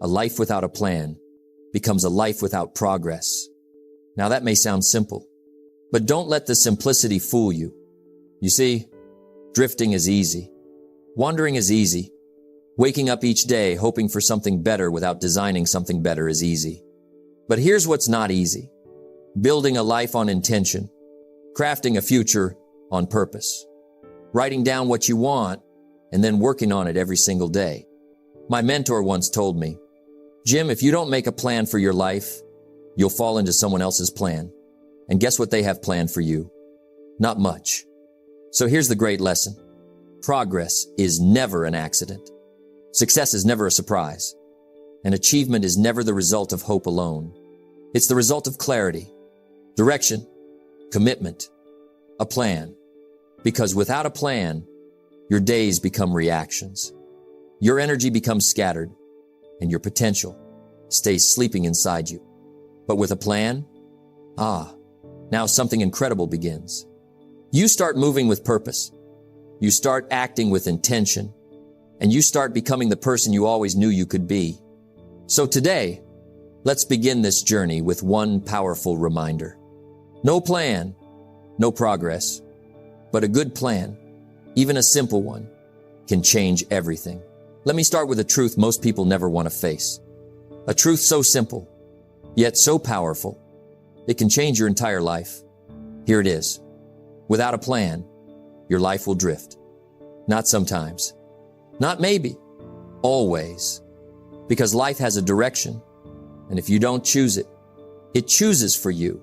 A life without a plan becomes a life without progress. Now that may sound simple, but don't let the simplicity fool you. You see, drifting is easy. Wandering is easy. Waking up each day hoping for something better without designing something better is easy. But here's what's not easy. Building a life on intention. Crafting a future on purpose. Writing down what you want and then working on it every single day. My mentor once told me, Jim, if you don't make a plan for your life, you'll fall into someone else's plan. And guess what they have planned for you? Not much. So here's the great lesson. Progress is never an accident. Success is never a surprise. And achievement is never the result of hope alone. It's the result of clarity, direction, commitment, a plan. Because without a plan, your days become reactions. Your energy becomes scattered, and your potential stays sleeping inside you. But with a plan, now something incredible begins. You start moving with purpose. You start acting with intention, and you start becoming the person you always knew you could be. So today, let's begin this journey with one powerful reminder. No plan, no progress, but a good plan, even a simple one, can change everything. Let me start with a truth most people never want to face. A truth so simple, yet so powerful, it can change your entire life. Here it is. Without a plan, your life will drift. Not sometimes. Not maybe. Always. Because life has a direction, and if you don't choose it, it chooses for you.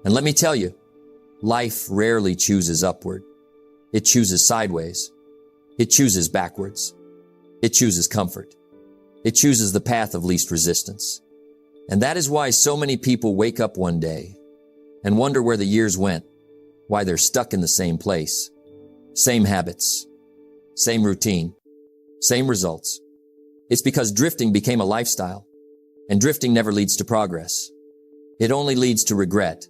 And let me tell you, life rarely chooses upward. It chooses sideways. It chooses backwards. It chooses comfort. It chooses the path of least resistance. And that is why so many people wake up one day and wonder where the years went, why they're stuck in the same place, same habits, same routine, same results. It's because drifting became a lifestyle, and drifting never leads to progress. It only leads to regret.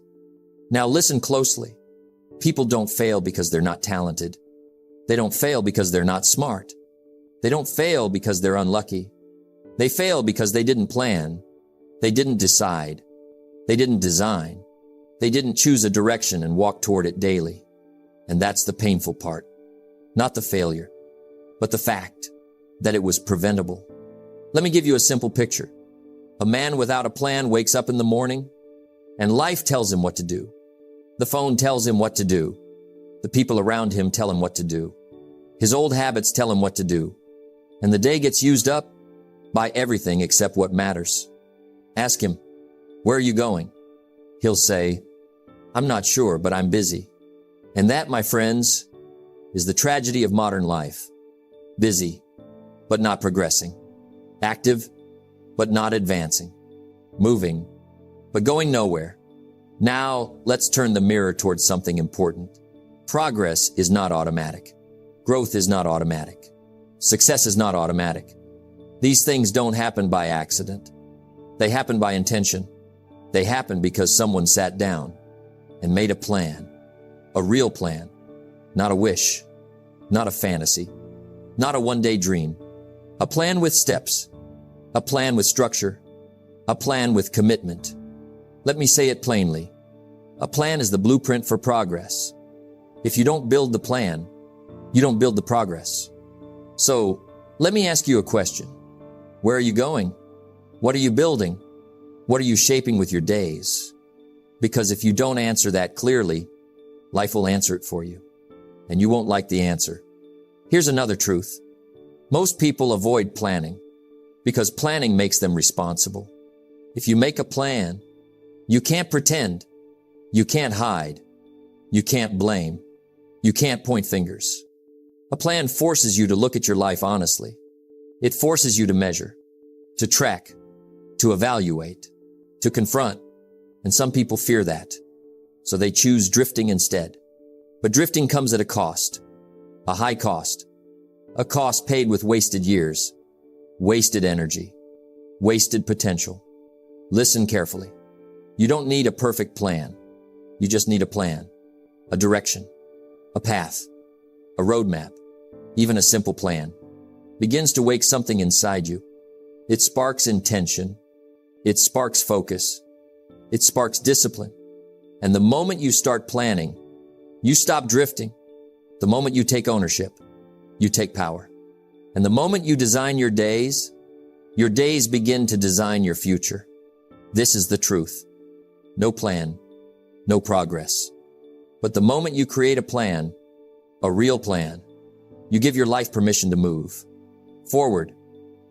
Now listen closely. People don't fail because they're not talented. They don't fail because they're not smart. They don't fail because they're unlucky. They fail because they didn't plan. They didn't decide. They didn't design. They didn't choose a direction and walk toward it daily. And that's the painful part. Not the failure, but the fact that it was preventable. Let me give you a simple picture. A man without a plan wakes up in the morning and life tells him what to do. The phone tells him what to do. The people around him tell him what to do. His old habits tell him what to do. And the day gets used up by everything except what matters. Ask him, where are you going? He'll say, I'm not sure, but I'm busy. And that, my friends, is the tragedy of modern life. Busy, but not progressing. Active, but not advancing. Moving, but going nowhere. Now, let's turn the mirror towards something important. Progress is not automatic. Growth is not automatic. Success is not automatic. These things don't happen by accident. They happen by intention. They happen because someone sat down and made a plan, a real plan, not a wish, not a fantasy, not a one-day dream, a plan with steps, a plan with structure, a plan with commitment. Let me say it plainly. A plan is the blueprint for progress. If you don't build the plan, you don't build the progress. So, let me ask you a question. Where are you going? What are you building? What are you shaping with your days? Because if you don't answer that clearly, life will answer it for you, and you won't like the answer. Here's another truth. Most people avoid planning because planning makes them responsible. If you make a plan, you can't pretend, you can't hide, you can't blame, you can't point fingers. A plan forces you to look at your life honestly. It forces you to measure, to track, to evaluate, to confront. And some people fear that. So they choose drifting instead. But drifting comes at a cost, a high cost, a cost paid with wasted years, wasted energy, wasted potential. Listen carefully. You don't need a perfect plan. You just need a plan, a direction, a path, a roadmap, even a simple plan. begins to wake something inside you. It sparks intention. It sparks focus. It sparks discipline. And the moment you start planning, you stop drifting. The moment you take ownership, you take power. And the moment you design your days begin to design your future. This is the truth. No plan, no progress. But the moment you create a plan, a real plan, you give your life permission to move forward,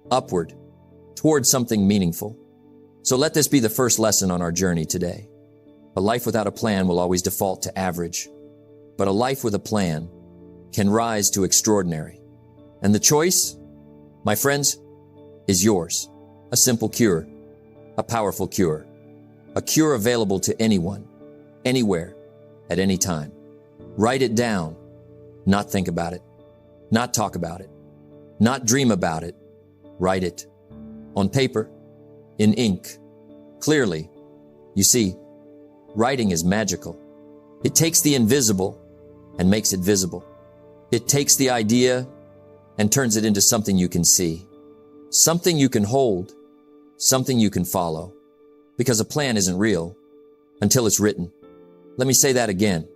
upward, towards something meaningful. So let this be the first lesson on our journey today. A life without a plan will always default to average, but a life with a plan can rise to extraordinary. And the choice, my friends, is yours. A simple cure, a powerful cure, a cure available to anyone, anywhere, at any time. Write it down, not think about it, not talk about it, not dream about it. Write it on paper, in ink, clearly. You see, writing is magical. It takes the invisible and makes it visible. It takes the idea and turns it into something you can see, something you can hold, something you can follow. Because a plan isn't real until it's written. Let me say that again.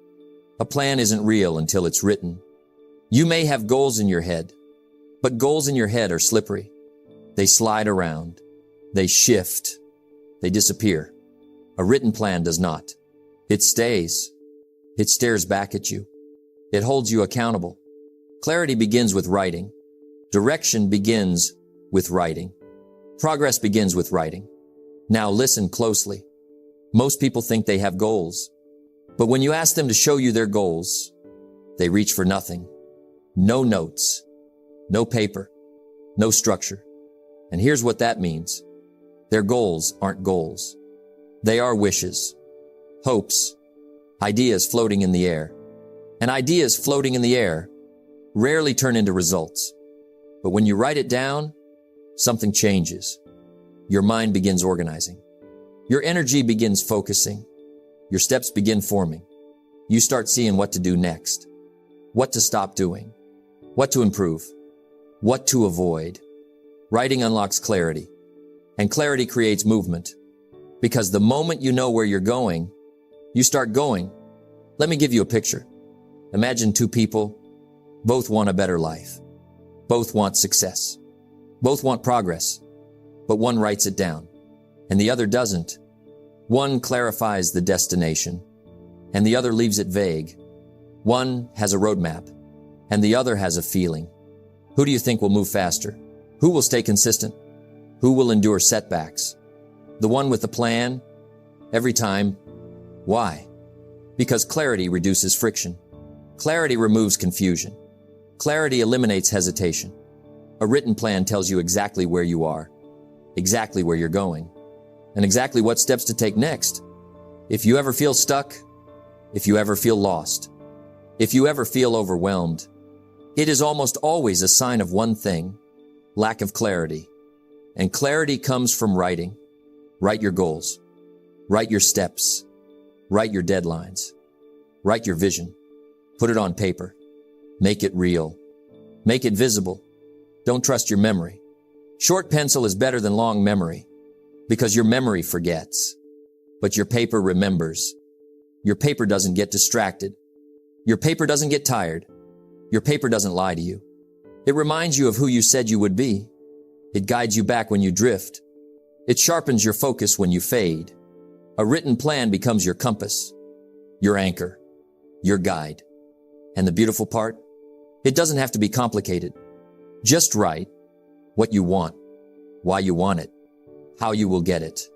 A plan isn't real until it's written. You may have goals in your head, but goals in your head are slippery. They slide around. They shift. They disappear. A written plan does not. It stays. It stares back at you. It holds you accountable. Clarity begins with writing. Direction begins with writing. Progress begins with writing. Now listen closely. Most people think they have goals, but when you ask them to show you their goals, they reach for nothing. No notes, no paper, no structure. And here's what that means. Their goals aren't goals. They are wishes, hopes, ideas floating in the air. And ideas floating in the air rarely turn into results. But when you write it down, something changes. Your mind begins organizing. Your energy begins focusing. Your steps begin forming. You start seeing what to do next, what to stop doing, what to improve, what to avoid. Writing unlocks clarity, and clarity creates movement. Because the moment you know where you're going, you start going. Let me give you a picture. Imagine two people, both want a better life. Both want success. Both want progress. But one writes it down, and the other doesn't. One clarifies the destination, and the other leaves it vague. One has a roadmap, and the other has a feeling. Who do you think will move faster? Who will stay consistent? Who will endure setbacks? The one with the plan? Every time. Why? Because clarity reduces friction. Clarity removes confusion. Clarity eliminates hesitation. A written plan tells you exactly where you are, exactly where you're going, and exactly what steps to take next. If you ever feel stuck, if you ever feel lost, if you ever feel overwhelmed, it is almost always a sign of one thing: lack of clarity. And clarity comes from writing. Write your goals. Write your steps. Write your deadlines. Write your vision. Put it on paper. Make it real. Make it visible. Don't trust your memory. Short pencil is better than long memory, because your memory forgets, but your paper remembers. Your paper doesn't get distracted. Your paper doesn't get tired. Your paper doesn't lie to you. It reminds you of who you said you would be. It guides you back when you drift. It sharpens your focus when you fade. A written plan becomes your compass, your anchor, your guide. And the beautiful part? It doesn't have to be complicated. Just write what you want, why you want it, how you will get it,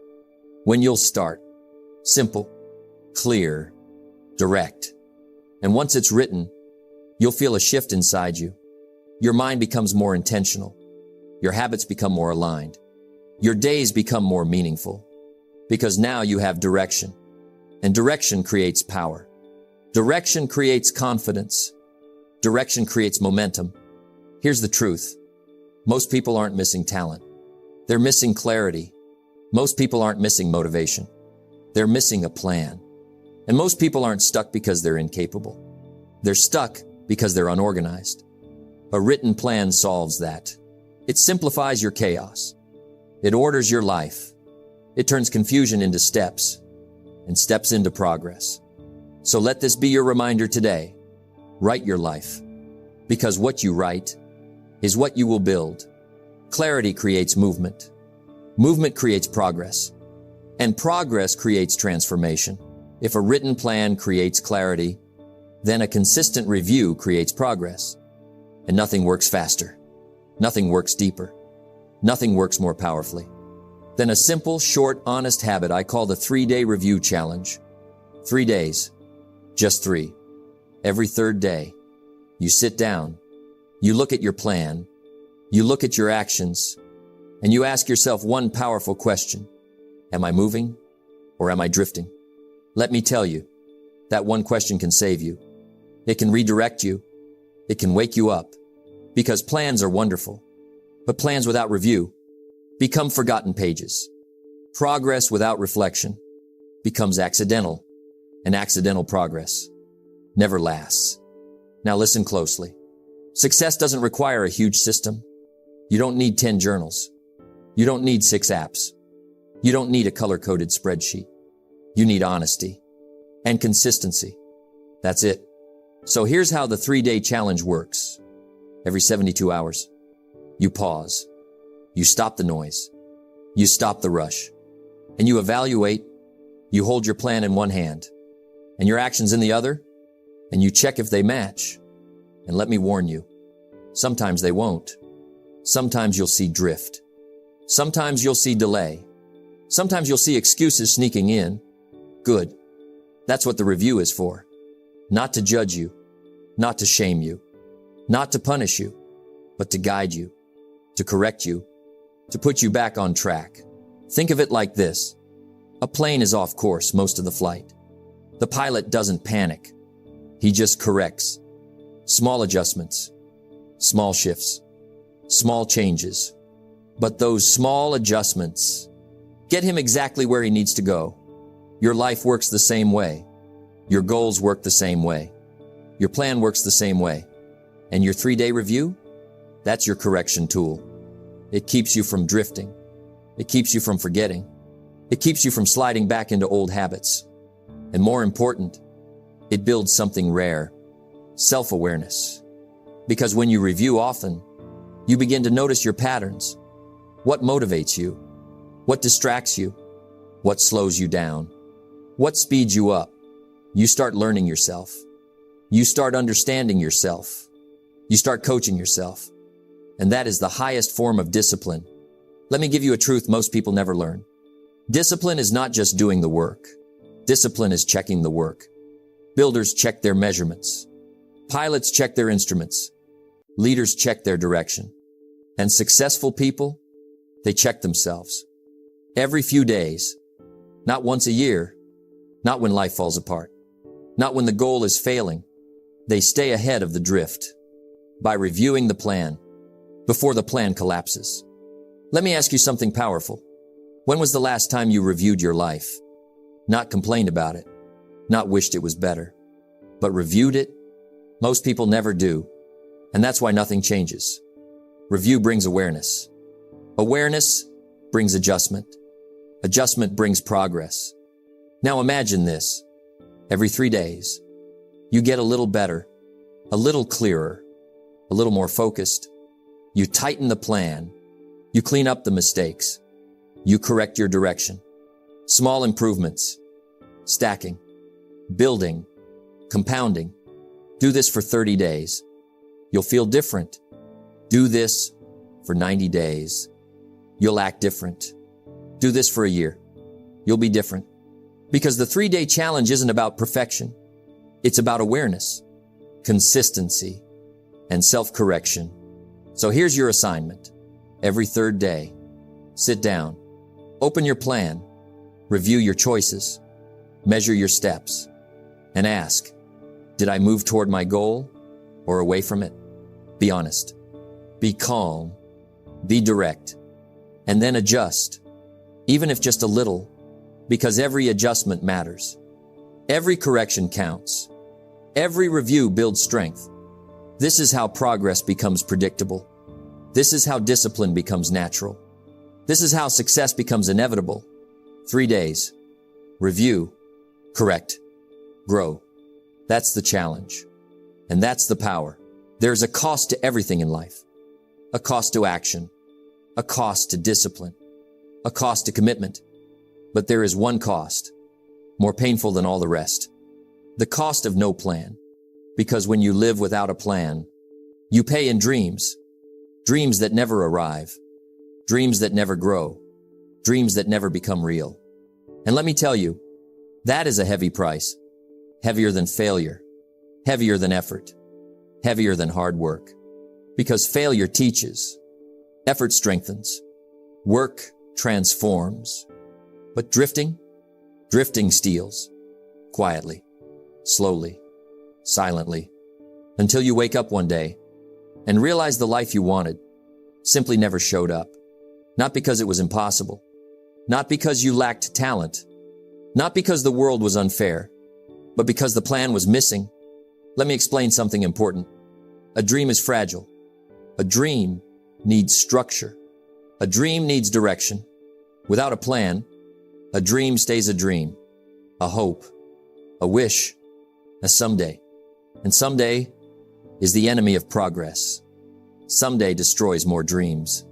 when you'll start. Simple, clear, direct. And once it's written, you'll feel a shift inside you. Your mind becomes more intentional. Your habits become more aligned. Your days become more meaningful. Because now you have direction. And direction creates power. Direction creates confidence. Direction creates momentum. Here's the truth. Most people aren't missing talent. They're missing clarity. Most people aren't missing motivation. They're missing a plan. And most people aren't stuck because they're incapable. They're stuck because they're unorganized. A written plan solves that. It simplifies your chaos. It orders your life. It turns confusion into steps and steps into progress. So let this be your reminder today. Write your life, because what you write is what you will build. Clarity creates movement. Movement creates progress. And progress creates transformation. If a written plan creates clarity, then a consistent review creates progress. And nothing works faster. Nothing works deeper. Nothing works more powerfully than a simple, short, honest habit I call the 3-day review challenge. 3 days. Just 3. Every third day, you sit down, you look at your plan, you look at your actions, and you ask yourself one powerful question. Am I moving or am I drifting? Let me tell you, that one question can save you. It can redirect you. It can wake you up. Because plans are wonderful, but plans without review become forgotten pages. Progress without reflection becomes accidental, and accidental progress never lasts. Now listen closely. Success doesn't require a huge system. You don't need 10 journals. You don't need 6 apps. You don't need a color-coded spreadsheet. You need honesty and consistency. That's it. So here's how the 3-day challenge works. Every 72 hours, you pause. You stop the noise. You stop the rush. And you evaluate. You hold your plan in one hand and your actions in the other, and you check if they match. And let me warn you, sometimes they won't. Sometimes you'll see drift. Sometimes you'll see delay. Sometimes you'll see excuses sneaking in. Good. That's what the review is for. Not to judge you, not to shame you, not to punish you, but to guide you, to correct you, to put you back on track. Think of it like this. A plane is off course most of the flight. The pilot doesn't panic. He just corrects. Small adjustments, small shifts, small changes. But those small adjustments get him exactly where he needs to go. Your life works the same way. Your goals work the same way. Your plan works the same way. And your 3-day review? That's your correction tool. It keeps you from drifting. It keeps you from forgetting. It keeps you from sliding back into old habits. And more important, it builds something rare, self-awareness. Because when you review often, you begin to notice your patterns. What motivates you? What distracts you? What slows you down? What speeds you up? You start learning yourself. You start understanding yourself. You start coaching yourself. And that is the highest form of discipline. Let me give you a truth most people never learn. Discipline is not just doing the work. Discipline is checking the work. Builders check their measurements. Pilots check their instruments. Leaders check their direction. And successful people, they check themselves. Every few days. Not once a year. Not when life falls apart. Not when the goal is failing. They stay ahead of the drift by reviewing the plan before the plan collapses. Let me ask you something powerful. When was the last time you reviewed your life? Not complained about it, not wished it was better, but reviewed it? Most people never do, and that's why nothing changes. Review brings awareness. Awareness brings adjustment. Adjustment brings progress. Now imagine this. Every 3 days, you get a little better, a little clearer, a little more focused. You tighten the plan. You clean up the mistakes. You correct your direction. Small improvements, stacking, building, compounding. Do this for 30 days. You'll feel different. Do this for 90 days. You'll act different. Do this for a year. You'll be different. Because the 3-day challenge isn't about perfection. It's about awareness, consistency, and self-correction. So here's your assignment. Every third day, sit down, open your plan, review your choices, measure your steps, and ask, did I move toward my goal or away from it? Be honest, be calm, be direct, and then adjust, even if just a little, because every adjustment matters. Every correction counts. Every review builds strength. This is how progress becomes predictable. This is how discipline becomes natural. This is how success becomes inevitable. 3 days. Review. Correct. Grow. That's the challenge. And that's the power. There's a cost to everything in life. A cost to action. A cost to discipline. A cost to commitment. But there is one cost, more painful than all the rest. The cost of no plan. Because when you live without a plan, you pay in dreams. Dreams that never arrive. Dreams that never grow. Dreams that never become real. And let me tell you, that is a heavy price. Heavier than failure. Heavier than effort. Heavier than hard work. Because failure teaches. Effort strengthens. Work transforms. But drifting steals. Quietly. Slowly. Silently. Until you wake up one day and realize the life you wanted simply never showed up. Not because it was impossible. Not because you lacked talent. Not because the world was unfair. But because the plan was missing. Let me explain something important. A dream is fragile. A dream needs structure. A dream needs direction. Without a plan, a dream stays a dream, a hope, a wish, a someday. And someday is the enemy of progress. Someday destroys more dreams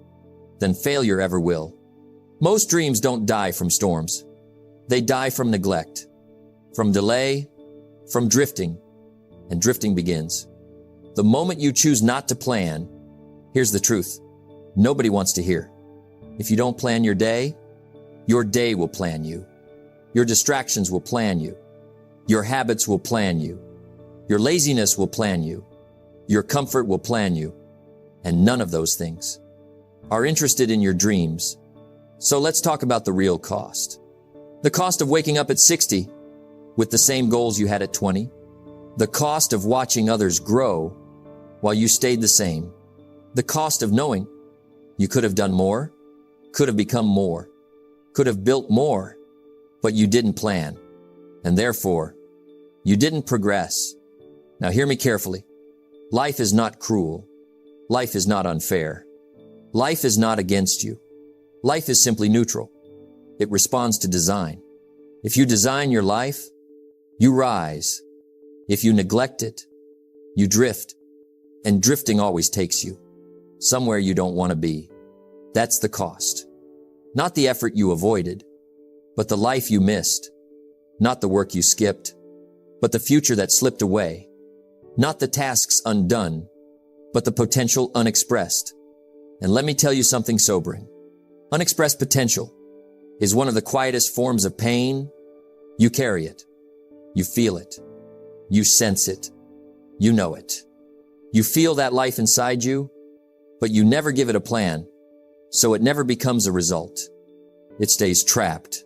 than failure ever will. Most dreams don't die from storms. They die from neglect, from delay, from drifting, and drifting begins. The moment you choose not to plan, here's the truth. Nobody wants to hear. If you don't plan your day will plan you. Your distractions will plan you. Your habits will plan you. Your laziness will plan you. Your comfort will plan you. And none of those things are interested in your dreams. So let's talk about the real cost. The cost of waking up at 60 with the same goals you had at 20. The cost of watching others grow while you stayed the same. The cost of knowing you could have done more, could have become more, could have built more, but you didn't plan. And therefore, you didn't progress. Now hear me carefully. Life is not cruel. Life is not unfair. Life is not against you. Life is simply neutral. It responds to design. If you design your life, you rise. If you neglect it, you drift. And drifting always takes you somewhere you don't want to be. That's the cost. Not the effort you avoided, but the life you missed. Not the work you skipped, but the future that slipped away. Not the tasks undone, but the potential unexpressed. And let me tell you something sobering. Unexpressed potential is one of the quietest forms of pain. You carry it. You feel it. You sense it. You know it. You feel that life inside you, but you never give it a plan, so it never becomes a result. It stays trapped,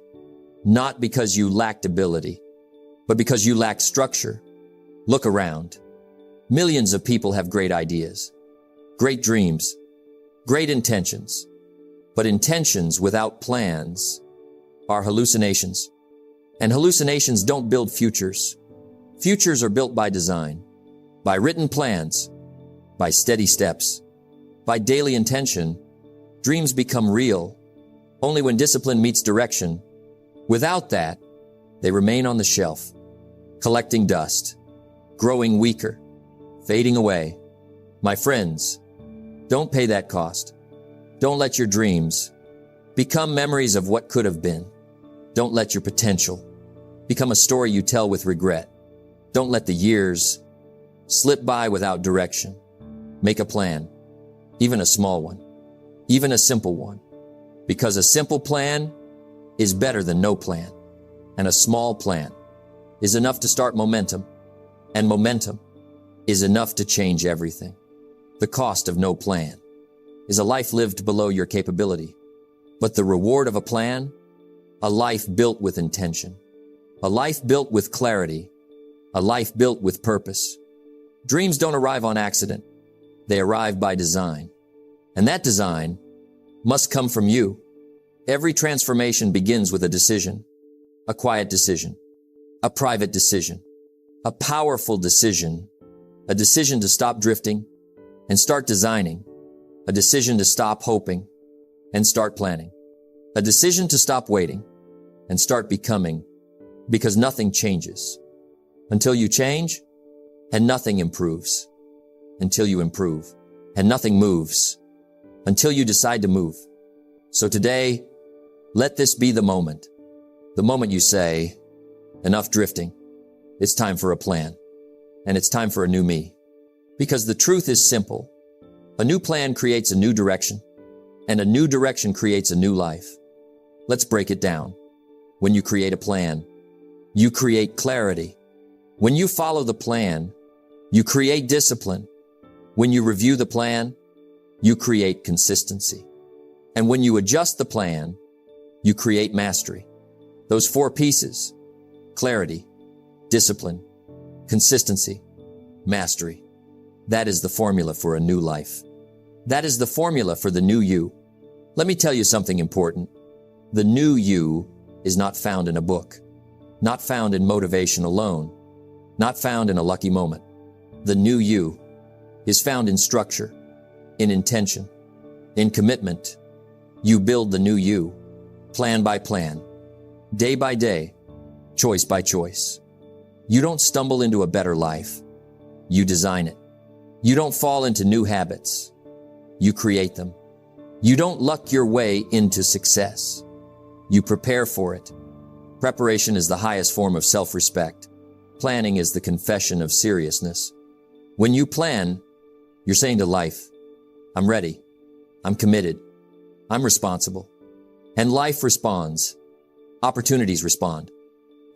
not because you lacked ability, but because you lacked structure. Look around. Millions of people have great ideas, great dreams, great intentions, but intentions without plans are hallucinations. And hallucinations don't build futures. Futures are built by design, by written plans, by steady steps, by daily intention. Dreams become real only when discipline meets direction. Without that, they remain on the shelf, collecting dust, growing weaker, fading away. My friends, don't pay that cost. Don't let your dreams become memories of what could have been. Don't let your potential become a story you tell with regret. Don't let the years slip by without direction. Make a plan, even a small one, even a simple one, because a simple plan is better than no plan, and a small plan is enough to start momentum, and momentum is enough to change everything. The cost of no plan is a life lived below your capability, but the reward of a plan, a life built with intention, a life built with clarity, a life built with purpose. Dreams don't arrive on accident. They arrive by design. And that design must come from you. Every transformation begins with a decision, a quiet decision, a private decision, a powerful decision, a decision to stop drifting and start designing, A decision to stop hoping and start planning. A decision to stop waiting and start becoming, because nothing changes until you change, and nothing improves until you improve, and nothing moves until you decide to move. So today, let this be the moment you say, enough drifting. It's time for a plan, and it's time for a new me. Because the truth is simple. A new plan creates a new direction, and a new direction creates a new life. Let's break it down. When you create a plan, you create clarity. When you follow the plan, you create discipline. When you review the plan, you create consistency. And when you adjust the plan, you create mastery. Those 4 pieces: clarity, discipline, consistency, mastery. That is the formula for a new life. That is the formula for the new you. Let me tell you something important. The new you is not found in a book, not found in motivation alone, not found in a lucky moment. The new you is found in structure, in intention, in commitment. You build the new you, plan by plan, day by day, choice by choice. You don't stumble into a better life. You design it. You don't fall into new habits. You create them. You don't luck your way into success. You prepare for it. Preparation is the highest form of self-respect. Planning is the confession of seriousness. When you plan, you're saying to life, I'm ready. I'm committed. I'm responsible. And life responds. Opportunities respond.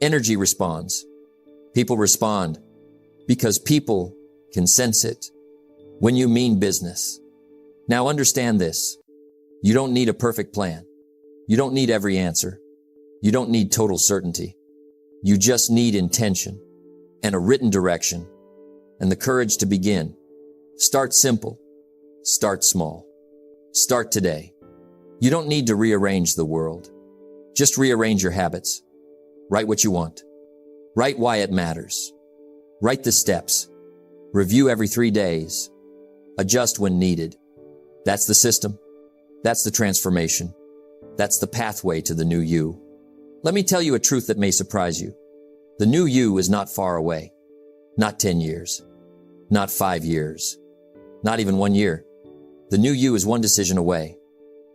Energy responds. People respond because people can sense it. When you mean business. Now understand this. You don't need a perfect plan. You don't need every answer. You don't need total certainty. You just need intention and a written direction and the courage to begin. Start simple. Start small. Start today. You don't need to rearrange the world. Just rearrange your habits. Write what you want. Write why it matters. Write the steps. Review every 3 days. Adjust when needed. That's the system. That's the transformation. That's the pathway to the new you. Let me tell you a truth that may surprise you. The new you is not far away. Not 10 years. Not 5 years. Not even 1 year. The new you is one decision away.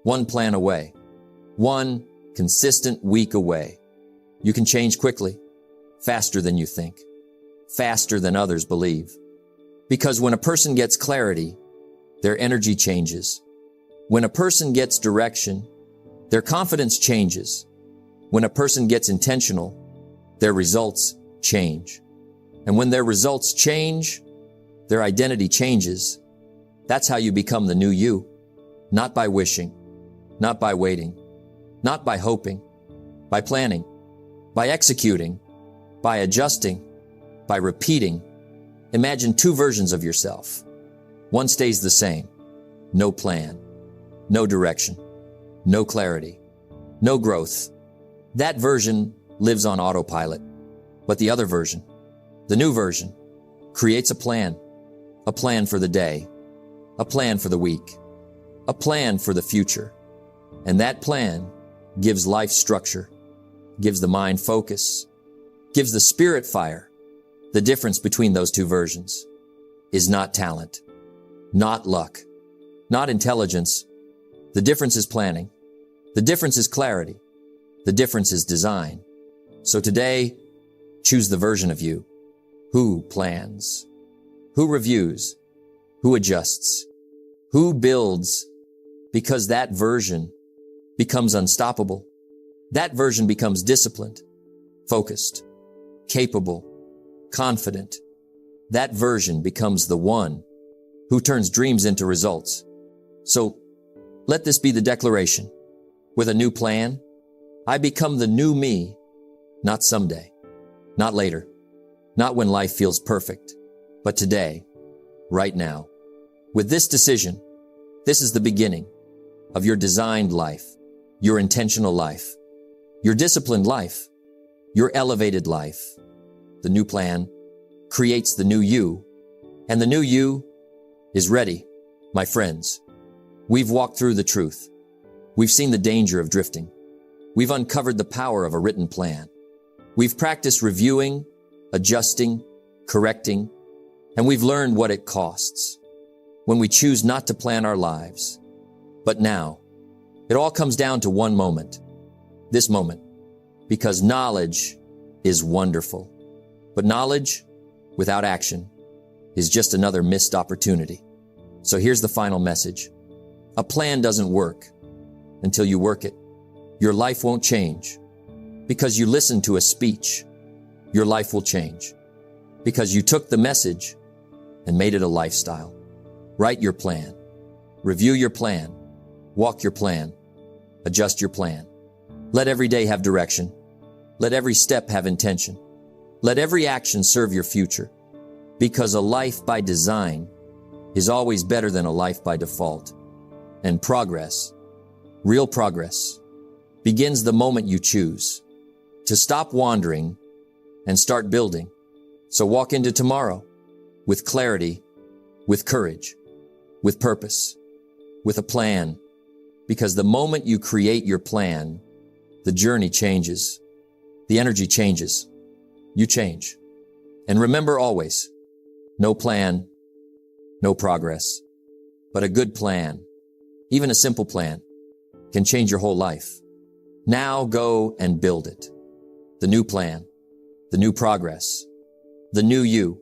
One plan away. One consistent week away. You can change quickly. Faster than you think. Faster than others believe. Because when a person gets clarity, their energy changes. When a person gets direction, their confidence changes. When a person gets intentional, their results change. And when their results change, their identity changes. That's how you become the new you. Not by wishing, not by waiting, not by hoping, by planning, by executing, by adjusting, by repeating. Imagine 2 versions of yourself. One stays the same. No plan, no direction, no clarity, no growth. That version lives on autopilot. But the other version, the new version, creates a plan for the day, a plan for the week, a plan for the future. And that plan gives life structure, gives the mind focus, gives the spirit fire. The difference between those 2 versions is not talent, not luck, not intelligence. The difference is planning. The difference is clarity. The difference is design. So today, choose the version of you who plans, who reviews, who adjusts, who builds, because that version becomes unstoppable. That version becomes disciplined, focused, capable, confident. That version becomes the one who turns dreams into results. So let this be the declaration. With a new plan, I become the new me, not someday, not later, not when life feels perfect, but today, right now. With this decision, this is the beginning of your designed life, your intentional life, your disciplined life, your elevated life. The new plan creates the new you, and the new you is ready, my friends. We've walked through the truth. We've seen the danger of drifting. We've uncovered the power of a written plan. We've practiced reviewing, adjusting, correcting, and we've learned what it costs when we choose not to plan our lives. But now, it all comes down to one moment. This moment. Because knowledge is wonderful. But knowledge without action is just another missed opportunity. So here's the final message. A plan doesn't work until you work it. Your life won't change. Because you listened to a speech, your life will change. Because you took the message and made it a lifestyle. Write your plan. Review your plan. Walk your plan. Adjust your plan. Let every day have direction. Let every step have intention. Let every action serve your future. Because a life by design is always better than a life by default. And progress, real progress, begins the moment you choose to stop wandering and start building. So walk into tomorrow with clarity, with courage, with purpose, with a plan. Because the moment you create your plan, the journey changes. The energy changes. You change. And remember always, no plan, no progress. But a good plan, even a simple plan, can change your whole life. Now go and build it. The new plan, the new progress, the new you.